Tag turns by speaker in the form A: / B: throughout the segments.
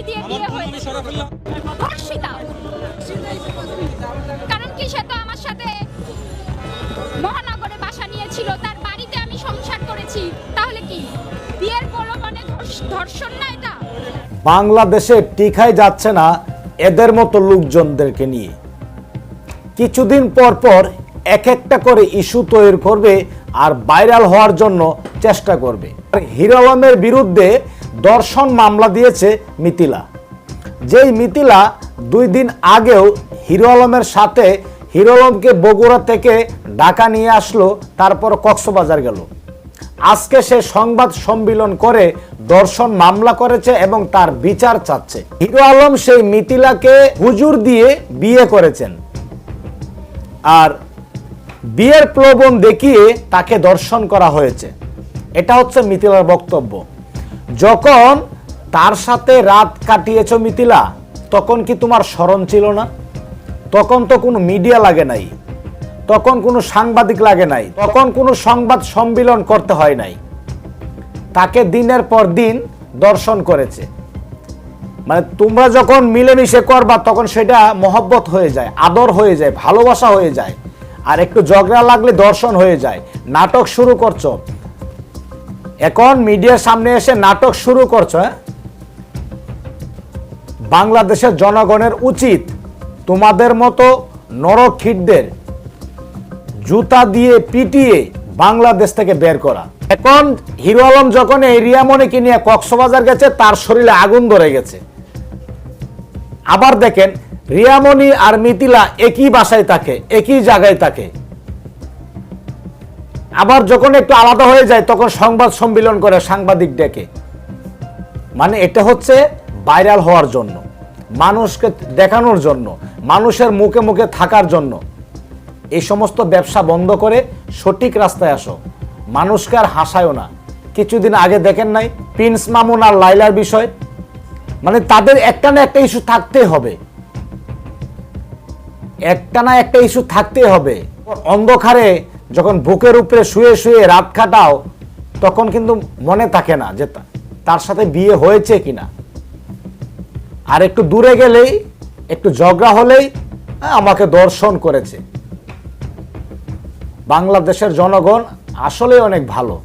A: দিয়ে বিয়ে হয়েছে। ধর্ষিতা। কারণ কি, সে তো আমার সাথে মহানগরে বাসা নিয়েছিল, তার বাড়িতে আমি সংসার করেছি। তাহলে কি বিয়ের প্রলোভনে ধর্ষণ না এটা?
B: বাংলাদেশে টিকাই যাচ্ছে না এদের মতো লোকজনদেরকে নিয়ে। কিছুদিন পর পর এক একটা করে ইস্যু তৈরি করবে আর ভাইরাল হওয়ার জন্য চেষ্টা করবে। হিরো আলমের বিরুদ্ধে ধর্ষণ মামলা দিয়েছে মিথিলা। যেই মিথিলা 2 দিন আগেও হিরো আলমের সাথে হিরো আলমকে বগুড়া থেকে ঢাকা নিয়ে আসলো, তারপর কক্সবাজার গেল। আজকে সে সংবাদ সম্মেলন করে ধর্ষণ মামলা করেছে এবং তার বিচার চাচ্ছে। হিরো আলম সেই মিথিলাকে হুজুর দিয়ে বিয়ে করেছেন আর বিয়ের প্রলোভন দেখিয়ে তাকে ধর্ষণ করা হয়েছে। এটা হচ্ছে মিথিলার বক্তব্য। যখন তার সাথে রাত কাটিয়েছ মিথিলা, তখন কি তোমার শরম ছিল না? তখন তো কোনো মিডিয়া লাগে নাই, তখন কোনো সাংবাদিক লাগে নাই, তখন কোনো সংবাদ সম্মেলন করতে হয় নাই। তাকে দিনের পর দিন দর্শন করেছে। মানে তোমরা যখন মিলেমিশে করবা তখন সেটা মহব্বত হয়ে যায়, আদর হয়ে যায়, ভালোবাসা হয়ে যায়। আর একটু ঝগড়া লাগলে দর্শন হয়ে যায়। নাটক শুরু করছো, এখন মিডিয়ার সামনে এসে নাটক শুরু করছো। বাংলাদেশের জনগণের উচিত তোমাদের মতো নরখিটদের জুতা দিয়ে পিটিয়ে বাংলাদেশ থেকে বের করা। এখন হিরো আলম যখন এই রিয়ামণিকে নিয়ে কক্সবাজার গেছে, তার শরীরে আগুন ধরে গেছে। আবার দেখেন, রিয়ামণি আর মিথিলা একই বাসায় থাকে, একই জায়গায় থাকে। আবার যখন একটু আলাদা হয়ে যায় তখন সংবাদ সম্মেলন করে সাংবাদিক ডেকে। মানে এটা হচ্ছে ভাইরাল হওয়ার জন্য, মানুষকে দেখানোর জন্য, মানুষের মুখে মুখে থাকার জন্য। এই সমস্ত ব্যবসা বন্ধ করে সঠিক রাস্তায় আসো, মানুষকে আর হাসায়ও না। কিছুদিন আগে দেখেন নাই প্রিন্স মামুন আর লাইলার বিষয়? মানে তাদের একটা না একটা ইস্যু থাকতেই হবে, একটা না একটা ইস্যু থাকতেই হবে। অন্ধকারে যখন বুকের উপরে শুয়ে শুয়ে রাত কাটাও, তখন কিন্তু মনে থাকে না যে তার সাথে বিয়ে হয়েছে কিনা। আর একটু দূরে গেলেই, একটু ঝগড়া হলেই আমাকে দর্শন করেছে। বাংলাদেশের জনগণ আসলে অনেক ভালো।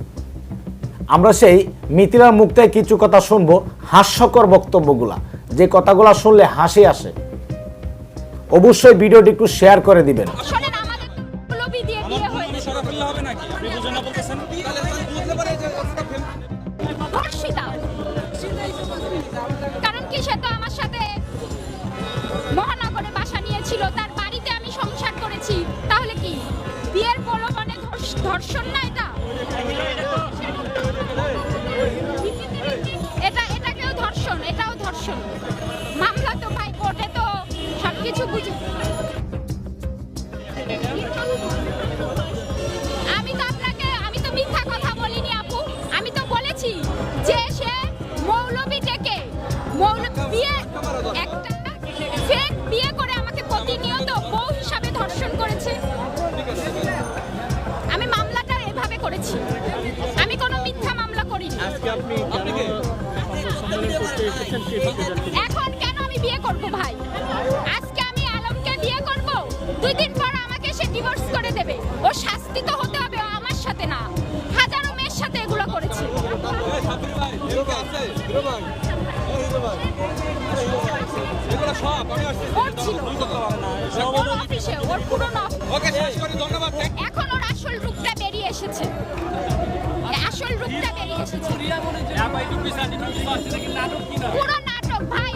B: আমরা সেই মিথিলার মুখ থেকে কিছু কথা শুনবো, হাস্যকর বক্তব্যগুলা, যে কথাগুলা শুনলে হাসি আসে। অবশ্যই ভিডিওটি একটু শেয়ার করে দিবেন।
A: কারণ কি, সে তো আমার সাথে মহানগরে বাসা নিয়েছিল, তার বাড়িতে আমি সংসার করেছি। তাহলে কি বিয়ের প্রলোভনে ধর্ষণ না এটা? এটাকেও ধর্ষণ, এটাও ধর্ষণ। মামলা তো ভাই কোর্টে, তো সবকিছু বুঝে। আমি তো মিথ্যা কথা বলিনি আপু। আমি তো বলেছি যে সে মৌলবি ডেকে বিয়ে, একটা ফেক বিয়ে করে আমাকে প্রতিনিয়ত বউ হিসাবে ধর্ষণ করেছে। আমি মামলাটা এভাবে করেছি, আমি কোনো মিথ্যা মামলা করিনি। এখন কেন আমি বিয়ে করব ভাই? আজকে আমি আলমকে বিয়ে করব, 2 দিন পর আমাকে সে ডিভোর্স করে দেবে। ও শাস্তি তো হতে হবে, আমার সাথে না, হাজারো মেয়ের সাথে এগুলো করেছে। এখন ওর আসল রূপটা বেরিয়ে এসেছে, আসল রূপটা বেরিয়ে এসেছে। পুরো নাটক ভাই।